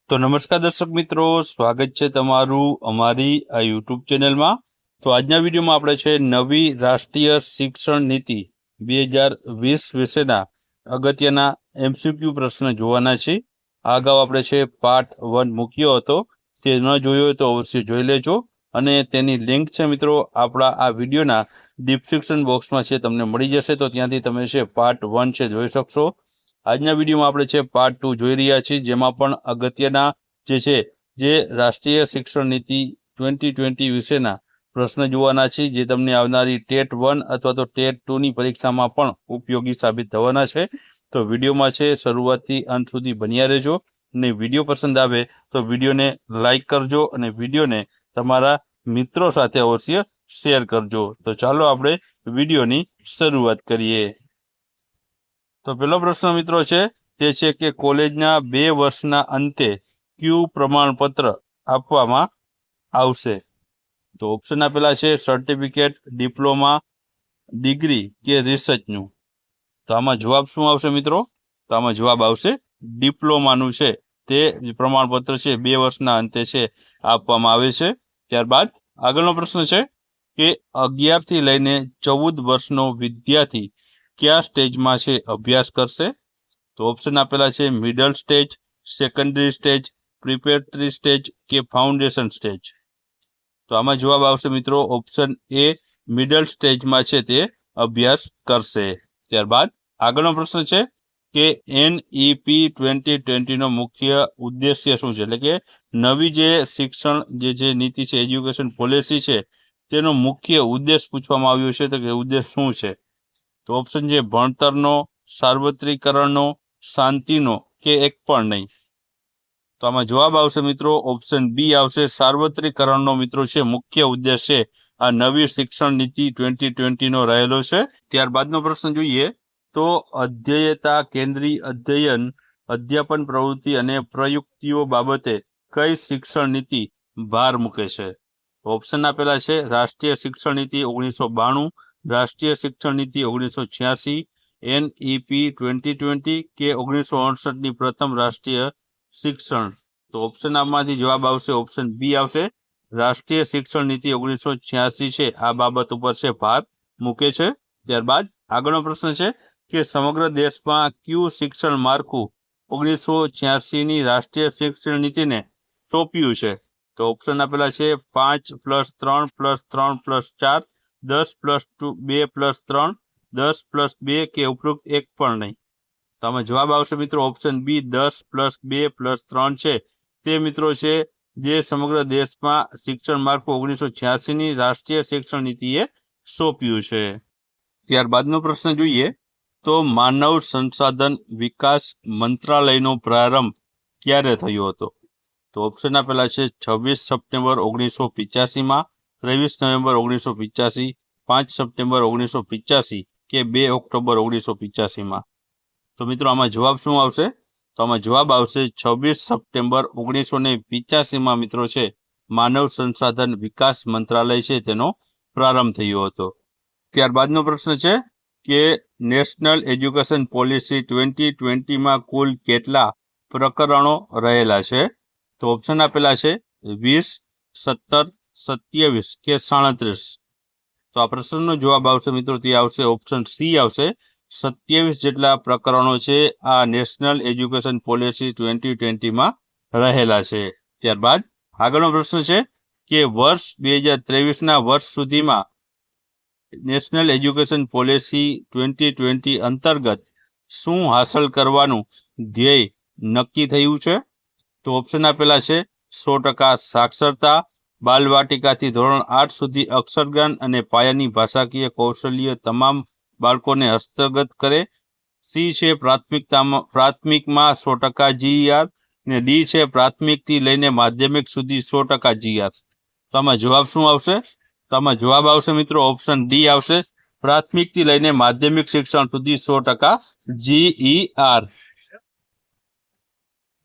તો નમસ્કાર દર્શક મિત્રો, સ્વાગત છે તમારું અમારી આ યુટ્યુબ ચેનલમાં। તો આજના વિડીયોમાં આપણે છે નવી રાષ્ટ્રીય શિક્ષણ નીતિ 2020 વિશેના અગત્યના MCQ પ્રશ્ન જોવાના છે। આ અગાઉ આપણે છે પાર્ટ 1 મૂક્યો હતો, તે ન જોયો તો અવશ્ય જોઈ લેજો અને તેની લિંક છે મિત્રો આપણા આ વિડીયોના ડિસ્ક્રિપ્શન બોક્સમાં છે, તમને મળી જશે, તો ત્યાંથી તમે છે પાર્ટ 1 છે જોઈ શકશો। આજના વિડીયોમાં આપણે છે પાર્ટ 2 જોઈ રહ્યા છીએ, જેમાં પણ અગત્યના જે રાષ્ટ્રીય શિક્ષણ નીતિ 2020 વિશેના પ્રશ્ન જોવાના છે, જે તમને આવનારી ટેટ 1 અથવા તો ટેટ 2ની પરીક્ષામાં પણ ઉપયોગી સાબિત થવાના છે। તો વિડીયોમાં છે શરૂઆતથી અંત સુધી બન્યા રહેજો અને વિડીયો પસંદ આવે તો વિડીયોને લાઈક કરજો અને વિડીયોને તમારા મિત્રો સાથે અવશ્ય શેર કરજો। તો ચાલો આપણે વિડીયોની શરૂઆત કરીએ। તો પહેલો પ્રશ્ન મિત્રો છે તે છે કે કોલેજના 2 વર્ષના અંતે ક્યુ પ્રમાણપત્ર આપવામાં આવશે? તો ઓપ્શન આપેલા છે સર્ટિફિકેટ, ડિપ્લોમા, ડિગ્રી કે રિસર્ચનું। તો આમાં જવાબ શું આવશે મિત્રો? તો આમાં જવાબ આવશે ડિપ્લોમાનું છે તે પ્રમાણપત્ર છે 2 વર્ષના અંતે છે આપવામાં આવે છે। ત્યારબાદ આગળનો પ્રશ્ન છે કે 11 થી લઈને 14 વર્ષનો વિદ્યાર્થી કયા સ્ટેજમાં છે અભ્યાસ કરશે? તો ઓપ્શન આપેલા છે middle stage, secondary stage, preparatory stage કે ફાઉન્ડેશન સ્ટેજ। તો આમાં જવાબ આવશે મિત્રો ઓપ્શન એ, મિડલ સ્ટેજમાં છે તે અભ્યાસ કરશે। ત્યારબાદ આગળનો પ્રશ્ન છે કે NEP 2020નો મુખ્ય ઉદ્દેશ્ય શું છે? એટલે કે નવી જે શિક્ષણ જે નીતિ છે, એજ્યુકેશન પોલિસી છે, તેનો મુખ્ય ઉદ્દેશ પૂછવામાં આવ્યો છે। તો કે ઉદ્દેશ શું છે? તો ઓપ્શન છે ભણતરનો, સાર્વત્રિકરણનો, શાંતિનો કે એક પણ નહીં। તો આમાં જવાબ આવશે મિત્રો ઓપ્શન બી આવશે, સાર્વત્રિકરણનો મિત્રો છે મુખ્ય ઉદ્દેશ છે આ નવી શિક્ષણ નીતિ 2020નો રહેલો છે। ત્યારબાદનો પ્રશ્ન જોઈએ તો અધ્યેયતા કેન્દ્રીય અધ્યયન, અધ્યાપન પ્રવૃત્તિ અને પ્રયુક્તિઓ બાબતે કઈ શિક્ષણ નીતિ ભાર મૂકે છે? ઓપ્શન આપેલા છે રાષ્ટ્રીય શિક્ષણ નીતિ 1992, રાષ્ટ્રીય શિક્ષણ નીતિ 1986, NEP 2020 કે 1968ની પ્રથમ રાષ્ટ્રીય શિક્ષણ। તો ઓપ્શન આમાંથી જવાબ આવશે ઓપ્શન બી આવશે, રાષ્ટ્રીય શિક્ષણ નીતિ 1986 છે આ બાબત ઉપર છે ભાર મૂકે છે। ત્યારબાદ આગળનો પ્રશ્ન છે કે સમગ્ર દેશમાં કયું શિક્ષણ માળખું 1986ની રાષ્ટ્રીય શિક્ષણ નીતિને સોંપ્યું છે? તો ઓપ્શન આપેલા છે 5+3+3+4, 10+2+3, 10+2 કે ઉપરોક્ત એક પણ નહીં। તો આમાં જવાબ આવશે મિત્રો ઓપ્શન બી, 10+2+3 છે તે મિત્રો છે જે સમગ્ર દેશમાં શિક્ષણ માળખું 1986ની રાષ્ટ્રીય શિક્ષણ નીતિએ સોંપ્યું છે। ત્યારબાદનો પ્રશ્ન જોઈએ તો માનવ સંસાધન વિકાસ મંત્રાલયનો પ્રારંભ ક્યારે થયો હતો? તો ઓપ્શન આપેલા છે 26 સપ્ટેમ્બર 1985માં, 23 નવેમ્બર 1985, 5 સપ્ટેમ્બર 1985 કે 2 ઓક્ટોબર 1985માં। તો મિત્રો આમાં જવાબ શું આવશે? તો આમાં જવાબ આવશે 26 સપ્ટેમ્બર 1985માં મિત્રો છે માનવ સંસાધન વિકાસ મંત્રાલય છે તેનો પ્રારંભ થયો હતો। ત્યારબાદનો પ્રશ્ન છે કે નેશનલ એજ્યુકેશન પોલિસી 2020માં કુલ કેટલા પ્રકરણો રહેલા છે? તો ઓપ્શન આપેલા છે 20, 17, 27 કે 37। તો આ પ્રશ્નનો જવાબ આવશે મિત્રો તે આવશે ઓપ્શન સી આવશે, 27 જેટલા પ્રકરણો છે આ નેશનલ એજ્યુકેશન પોલિસી 2020માં રહેલા છે। ત્યારબાદ આગળનો પ્રશ્ન છે કે વર્ષ 2023ના વર્ષ સુધીમાં નેશનલ એજ્યુકેશન પોલિસી 2020 અંતર્ગત શું હાંસલ કરવાનું ધ્યેય નક્કી થયું છે? તો ઓપ્શન આપેલા છે 100% સાક્ષરતા, બાલવાટિકાથી ધોરણ 8 સુધી અક્ષરજ્ઞાન અને પાયાની ભાષાકીય કૌશલ્ય તમામ બાળકોને હસ્તગત કરે, સી છે પ્રાથમિકમાં 100% GER ને ડી છે પ્રાથમિકથી લઈને માધ્યમિક સુધી 100% GER। તો આમાં જવાબ શું આવશે? તો આમાં જવાબ આવશે મિત્રો ઓપ્શન ડી આવશે, પ્રાથમિકથી લઈને માધ્યમિક શિક્ષણ સુધી 100% GER।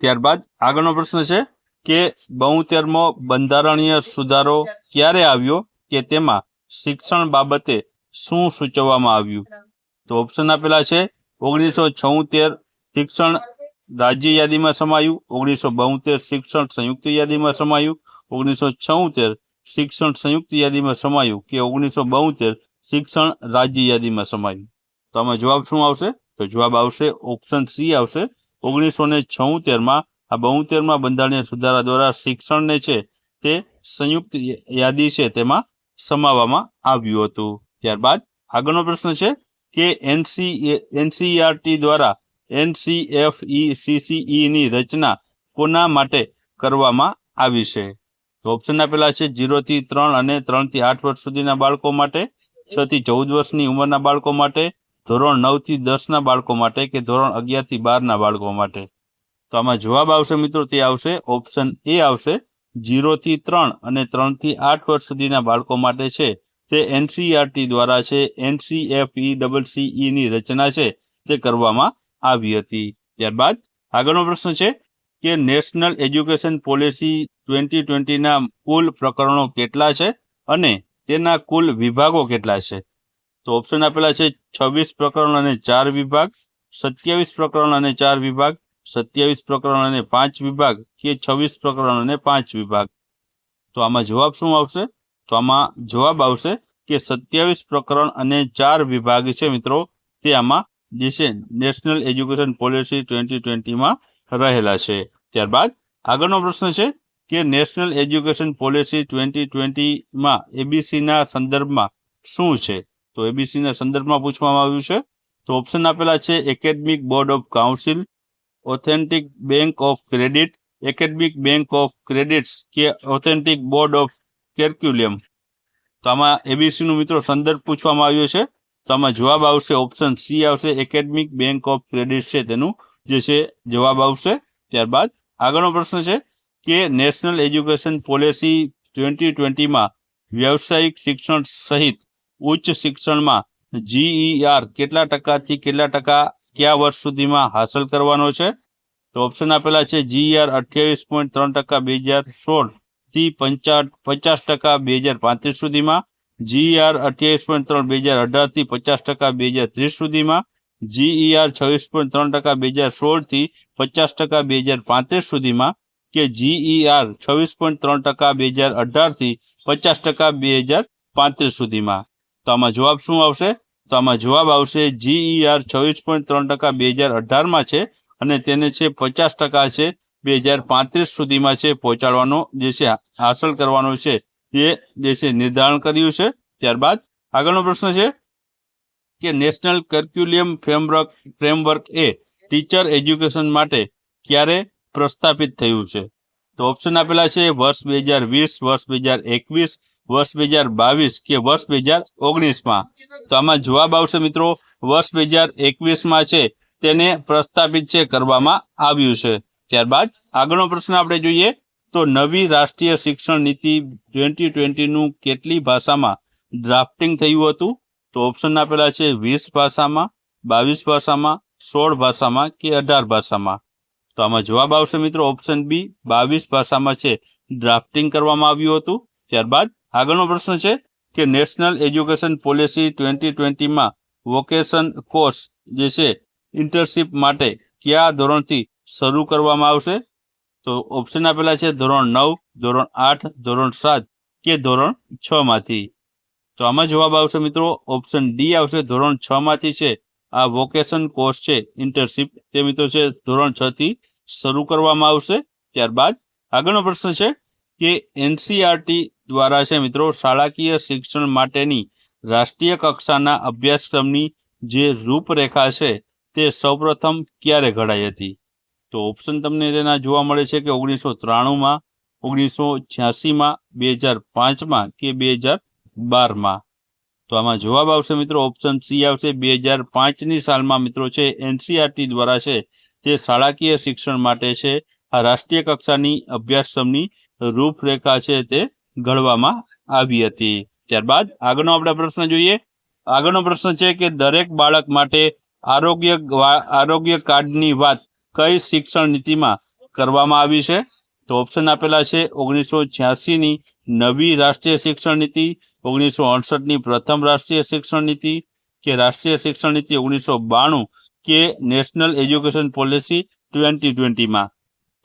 ત્યારબાદ આગળનો પ્રશ્ન છે કે 72મો બંધારણીય સુધારો ક્યારે આવ્યો કે તેમાં શિક્ષણ બાબતે શું સૂચવવામાં આવ્યું? તો ઓપ્શન આપેલા છે 1976 શિક્ષણ રાજ્ય યાદીમાં સમાયું, 1972 શિક્ષણ સંયુક્ત યાદીમાં સમાયું, 1976 શિક્ષણ સંયુક્ત યાદીમાં સમાયું કે 1972 શિક્ષણ રાજ્ય યાદીમાં સમાયું? તો આમાં જવાબ શું આવશે? તો જવાબ આવશે ઓપ્શન સી આવશે. 1976માં આ 72માં બંધારણીય સુધારા દ્વારા શિક્ષણને છે તે સંયુક્ત યાદી છે તેમાં સમાવવામાં આવ્યું હતું. ત્યારબાદ આગળનો પ્રશ્ન છે કે એનસીઈઆરટી દ્વારા NCFECCE ની રચના કોના માટે કરવામાં આવી છે? તો ઓપ્શન આપેલા છે 0 થી 3 અને 3 થી 8 વર્ષ સુધીના બાળકો માટે, 6 થી 14 વર્ષની ઉંમરના બાળકો માટે, ધોરણ 9 થી 10ના બાળકો માટે કે ધોરણ 11 થી 12ના બાળકો માટે? તો આમાં જવાબ આવશે મિત્રો તે આવશે ઓપ્શન એ આવશે. 0 થી 3 અને 3 થી 8 વર્ષ સુધીના બાળકો માટે છે તે એનસીઈઆરટી દ્વારા છે NCFECCE ની રચના છે તે કરવામાં આવી હતી. ત્યારબાદ આગળનો પ્રશ્ન છે કે નેશનલ એજ્યુકેશન પોલિસી 2020ના કુલ પ્રકરણો કેટલા છે અને તેના કુલ વિભાગો કેટલા છે? તો ઓપ્શન આપેલા છે 26 પ્રકરણ અને 4 વિભાગ, 27 પ્રકરણ અને 4 વિભાગ, 27 પ્રકરણ અને 5 વિભાગ કે 26 પ્રકરણ અને 5 વિભાગ? તો આમાં જવાબ શું આવશે? તો આમાં જવાબ આવશે કે 27 પ્રકરણ અને 4 વિભાગ છે મિત્રો તે આમાં જે છે નેશનલ એજ્યુકેશન પોલિસી 2020માં રહેલા છે. ત્યારબાદ આગળનો પ્રશ્ન છે કે નેશનલ એજ્યુકેશન પોલિસી 2020માં એબીસીના સંદર્ભમાં શું છે? તો એબીસીના સંદર્ભમાં પૂછવામાં આવ્યું છે. તો ઓપ્શન આપેલા છે academic board of council, authentic bank of credit, academic bank of credits કે ઓથેન્ટિક બોર્ડ ઓફ કેલ્ક્યુલિયમ? તો આમાં એબીસીનું મિત્રો સંદર્ભ પૂછવામાં આવ્યો છે. તો આમાં જવાબ આવશે ઓપ્શન સી આવશે, એકેડમિક બેંક ઓફ ક્રેડિટ છે તેનું જે છે જવાબ આવશે. ત્યારબાદ આગળનો પ્રશ્ન છે કે નેશનલ એજ્યુકેશન પોલિસી 2020માં વ્યવસાયિક શિક્ષણ સહિત ઉચ્ચ શિક્ષણમાં GER કેટલા ટકાથી કેટલા ટકા કયા વર્ષ સુધીમાં હાંસલ કરવાનો છે? તો ઓપ્શન આપેલા છે GER 28.3% 2016 થી 50% 2035 સુધીમાં, GER 28.3 2018 થી 50% 2030 સુધીમાં, GER 26.3% 2016 થી 50% 2035 સુધીમાં કે GER 26.3% 2018 થી 50% 2035 સુધીમાં? તો આમાં જવાબ શું આવશે? તો આમાં જવાબ આવશે GER 26.3% 2018માં છે અને તેને છે 50% છે 2035 સુધીમાં છે પહોંચાડવાનો જે છે હાંસલ કરવાનો છે એ જે છે નિર્ધારણ કર્યું છે. ત્યારબાદ આગળનો પ્રશ્ન છે કે નેશનલ કરિક્યુલમ ફ્રેમવર્ક એ ટીચર એજ્યુકેશન માટે ક્યારે પ્રસ્થાપિત થયું છે? તો ઓપ્શન આપેલા છે વર્ષ 2020, વર્ષ 2021, વર્ષ 2022 કે વર્ષ 2019માં? તો આમાં જવાબ આવશે મિત્રો વર્ષ 2021માં છે તેને પ્રસ્થાપિત છે કરવામાં આવ્યું છે. ત્યારબાદ આગળનો પ્રશ્ન આપણે જોઈએ તો નવી રાષ્ટ્રીય શિક્ષણ નીતિ 2020નું કેટલી ભાષામાં ડ્રાફ્ટિંગ થયું હતું? તો ઓપ્શન આપેલા છે 20 ભાષામાં, 22 ભાષામાં, 16 ભાષામાં કે 18 ભાષામાં? તો આમાં જવાબ આવશે મિત્રો ઓપ્શન બી, 22 ભાષામાં છે ડ્રાફ્ટિંગ કરવામાં આવ્યું હતું. ત્યારબાદ આગળનો પ્રશ્ન છે કે નેશનલ એજ્યુકેશન પોલિસી 2020માં વોકેશન કોર્સ જે છે ઇન્ટર્નશીપ માટે કયા ધોરણથી શરૂ કરવામાં આવશે? તો ઓપ્શન આપેલા છે ધોરણ 9, ધોરણ 8, ધોરણ 7 કે ધોરણ 6 માંથી? તો આમાં જવાબ આવશે મિત્રો ઓપ્શન ડી આવશે, ધોરણ 6 માંથી છે આ વોકેશન કોર્સ છે ઇન્ટર્નશીપ તે મિત્રો છે ધોરણ 6 થી શરૂ કરવામાં આવશે. ત્યારબાદ આગળનો પ્રશ્ન છે કે એનસીઈઆરટી દ્વારા છે મિત્રો શાળાકીય શિક્ષણ માટેની રાષ્ટ્રીય કક્ષાના અભ્યાસક્રમની જે રૂપરેખા છે તે સૌપ્રથમ ક્યારે ઘડાઈ હતી? તો ઓપ્શન તમને તેના જોવા મળે છે કે 1993માં, 1986માં, 2005માં કે 2012માં? તો આમાં જવાબ આવશે મિત્રો ઓપ્શન સી આવશે, 2005ની સાલમાં મિત્રો છે એનસીઈઆરટી દ્વારા છે તે શાળાકીય શિક્ષણ માટે છે આ રાષ્ટ્રીય કક્ષાની અભ્યાસક્રમની રૂપરેખા છે તે ઘડવામાં આવી હતી. ત્યારબાદ આગળનો આપણે પ્રશ્ન જોઈએ. આગળનો પ્રશ્ન છે કે દરેક બાળક માટે આરોગ્ય કાર્ડની વાત કઈ શિક્ષણ નીતિમાં કરવામાં આવી છે? તો ઓપ્શન આપેલા છે 1986ની નવી રાષ્ટ્રીય શિક્ષણ નીતિ, 1968ની પ્રથમ રાષ્ટ્રીય શિક્ષણ નીતિ કે રાષ્ટ્રીય શિક્ષણ નીતિ 1992 કે નેશનલ એજ્યુકેશન પોલિસી 2020માં?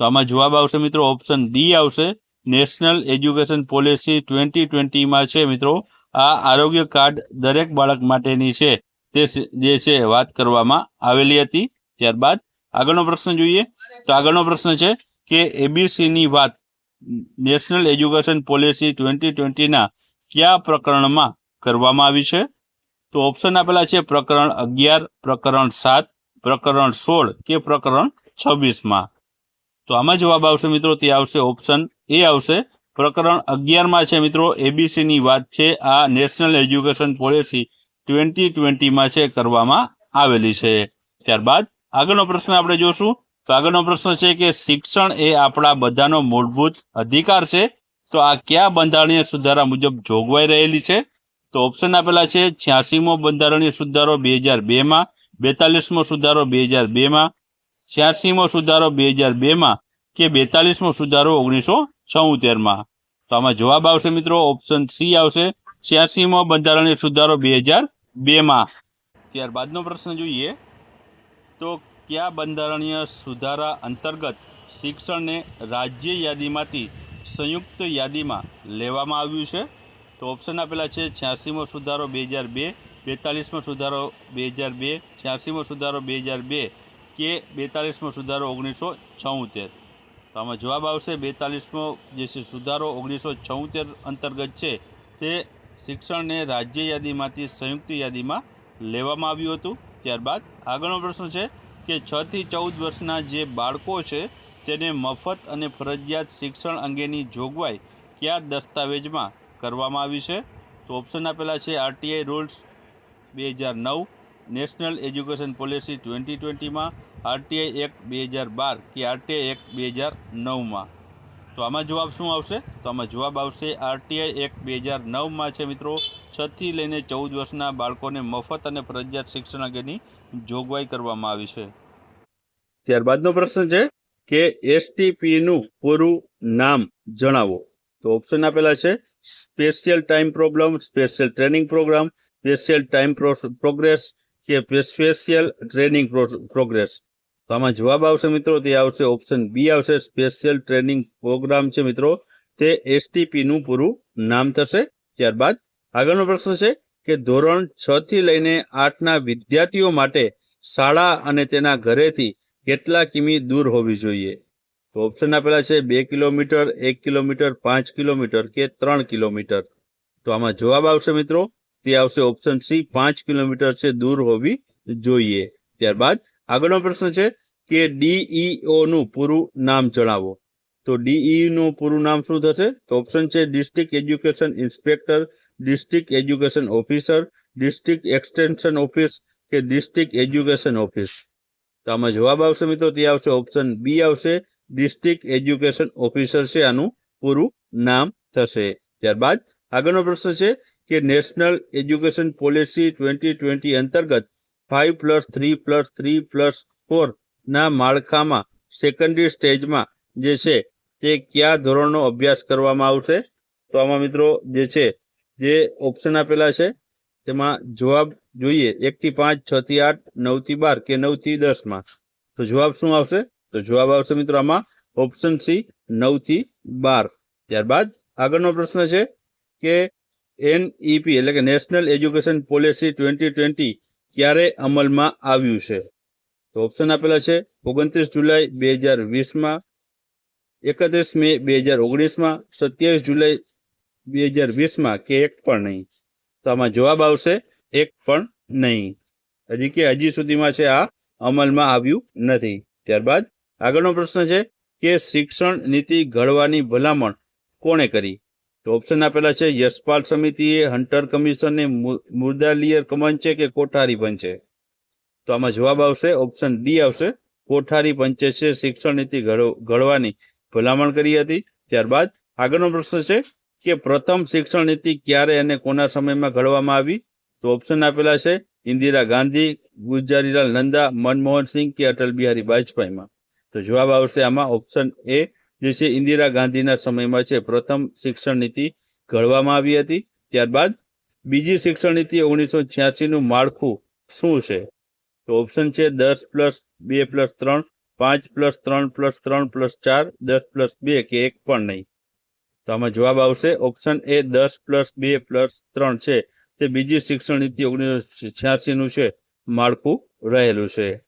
તો આમાં જવાબ આવશે મિત્રો ઓપ્શન ડી આવશે, નેશનલ એજ્યુકેશન પોલિસી 2020માં છે મિત્રો આ આરોગ્ય કાર્ડ દરેક બાળક માટેની છે તે જે છે વાત કરવામાં આવેલી હતી. ત્યારબાદ આગળનો પ્રશ્ન જોઈએ. તો આગળનો પ્રશ્ન છે કે એબીસીની વાત નેશનલ એજ્યુકેશન પોલિસી 2020ના કયા પ્રકરણમાં કરવામાં આવી છે? તો ઓપ્શન આપેલા છે પ્રકરણ 11, પ્રકરણ 7, પ્રકરણ 16 કે પ્રકરણ 26માં. તો આમાં જવાબ આવશે મિત્રો તે આવશે ઓપ્શન એ આવશે, પ્રકરણ 11માં છે મિત્રો એબીસીની વાત છે આ નેશનલ એજ્યુકેશન પોલિસી 2020માં છે કરવામાં આવેલી છે. ત્યારબાદ આગળનો પ્રશ્ન આપણે જોશું. તો આગળનો પ્રશ્ન છે કે શિક્ષણ એ આપણા બધાનો મૂળભૂત અધિકાર છે, તો આ કયા બંધારણીય સુધારા મુજબ જોગવાઈ રહેલી છે? તો ઓપ્શન આપેલા છે 86મો બંધારણીય સુધારો 2002માં, 42મો સુધારો 2002માં, 86મો સુધારો 2002માં કે 42મો સુધારો 1976માં. તો આમાં જવાબ આવશે મિત્રો ઓપ્શન સી આવશે, 86મો બંધારણીય સુધારો 2002માં. ત્યારબાદનો પ્રશ્ન જોઈએ. તો કયા બંધારણીય સુધારા અંતર્ગત શિક્ષણને રાજ્ય યાદીમાંથી સંયુક્ત યાદીમાં લેવામાં આવ્યું છે? તો ઓપ્શન આપેલા છે 86મો સુધારો 2002, 42મો સુધારો 2002, 86મો સુધારો 2002 કે 42મો સુધારો 1976. તો આમાં જવાબ આવશે 42મો જે છે સુધારો 1976 અંતર્ગત છે તે શિક્ષણને રાજ્ય યાદીમાંથી સંયુક્ત યાદીમાં લેવામાં આવ્યું હતું. ત્યારબાદ આગળનો પ્રશ્ન છે કે 6 થી 14 વર્ષના જે બાળકો છે તેને મફત અને ફરજિયાત શિક્ષણ અંગેની જોગવાઈ કયા દસ્તાવેજમાં કરવામાં આવી છે? તો ઓપ્શન આપેલા છે RTI rules 2009, national education policy 2020માં, આરટીઆઈ એક્ટ 2012 કે આરટીઆઈ એક્ટ 2009માં. તો આમાં જવાબ શું આવશે? તો આમાં જવાબ આવશે આરટીઆઈ એક્ટ 2009માં છે મિત્રો 6 થી લઈને 14 વર્ષના બાળકોને મફત અને ફરજિયાત શિક્ષણ અંગેની જોગવાઈ કરવામાં આવી છે. ત્યારબાદનો પ્રશ્ન છે કે એસટીપીનું પૂરું નામ જણાવો. તો ઓપ્શન આપેલા છે special time programme, special training programme, special time progress કે સ્પેશિયલ ટ્રેનિંગ પ્રોગ્રેસ. તો આમાં જવાબ આવશે મિત્રો તે આવશે ઓપ્શન બી આવશે, સ્પેશિયલ ટ્રેનિંગ પ્રોગ્રામ છે મિત્રો તે એસટીપીનું પૂરું નામ થશે. ત્યારબાદ આગળનો પ્રશ્ન છે કે ધોરણ 6 થી લઈને 8ના વિદ્યાર્થીઓ માટે શાળા અને તેના ઘરેથી કેટલા કિમી દૂર હોવી જોઈએ? તો ઓપ્શન આપેલા છે 2 કિલોમીટર, 1 કિલોમીટર, 5 કિલોમીટર કે 3 કિલોમીટર. તો આમાં જવાબ આવશે મિત્રો તે આવશે ઓપ્શન સી, 5 કિલોમીટર છે દૂર હોવી જોઈએ. ત્યારબાદ આગળનો પ્રશ્ન છે કે ડીઈઓનું પૂરું નામ જણાવો. તો ડીઈનું પૂરું નામ શું થશે? તો ઓપ્શન છે district education inspector, district education officer, district extension office કે ડિસ્ટ્રિક્ટ એજ્યુકેશન ઓફિસ. તો આમાં જવાબ આવશે મિત્રો તે આવશે ઓપ્શન બી આવશે, ડિસ્ટ્રિક્ટ એજ્યુકેશન ઓફિસર છે આનું પૂરું નામ થશે. ત્યારબાદ આગળનો પ્રશ્ન છે કે નેશનલ એજ્યુકેશન પોલિસી 2020 અંતર્ગત 5+3+3+4 ના માળખામાં સેકન્ડરી સ્ટેજમાં જે છે તે કયા ધોરણનો અભ્યાસ કરવામાં આવશે? તો આમાં મિત્રો જે છે જે ઓપ્શન આપેલા છે તેમાં જવાબ જોઈએ 1 થી 5, 6 થી 8, 9 થી 12 કે 9 થી 10માં. તો જવાબ શું આવશે? તો જવાબ આવશે મિત્રો આમાં ઓપ્શન સી, 9 થી 12. ત્યારબાદ આગળનો પ્રશ્ન છે કે એનઈપી એટલે કે નેશનલ એજ્યુકેશન પોલિસી 2020 ક્યારે અમલમાં આવ્યું છે? તો ઓપ્શન આપેલા છે 29 જુલાઈ 2020માં, 31 મે 2019માં, 27 જુલાઈ 2020માં કે એક પણ નહીં. તો આમાં જવાબ આવશે એક પણ નહીં. હજી સુધીમાં છે આ અમલમાં આવ્યું નથી. ત્યારબાદ આગળનો પ્રશ્ન છે કે શિક્ષણ નીતિ ઘડવાની ભલામણ કોણે કરી? તો ઓપ્શન આપેલા છે યશપાલ સમિતિએ, હન્ટર કમિશને, મુરદાલિયર પંચે કે કોઠારી પંચે. તો આમાં જવાબ આવશે ઓપ્શન ડી આવશે, કોઠારી પંચે છે શિક્ષણ નીતિ ઘડવાની ભલામણ કરી હતી. ત્યારબાદ આગળનો પ્રશ્ન છે કે પ્રથમ શિક્ષણ નીતિ ક્યારે અને કોના સમયમાં ઘડવામાં આવી? તો ઓપ્શન આપેલા છે ઇન્દિરા ગાંધી, ગુલઝારીલાલ નંદા, મનમોહન સિંહ કે અટલ બિહારી વાજપેયીમાં. તો જવાબ આવશે આમાં ઓપ્શન એ જે છે ઇન્દિરા ગાંધીના સમયમાં છે પ્રથમ શિક્ષણ નીતિ ઘડવામાં આવી હતી. ત્યારબાદ બીજી શિક્ષણ નીતિ 1986નું માળખું શું છે? તો ઓપ્શન છે 10+2+3 5+3+3+4 10+2 કે એક પણ નહીં. તો આમાં જવાબ આવશે ઓપ્શન એ 10+2+3 છે તે બીજી શિક્ષણ નીતિ 1986નું છે માળખું રહેલું છે.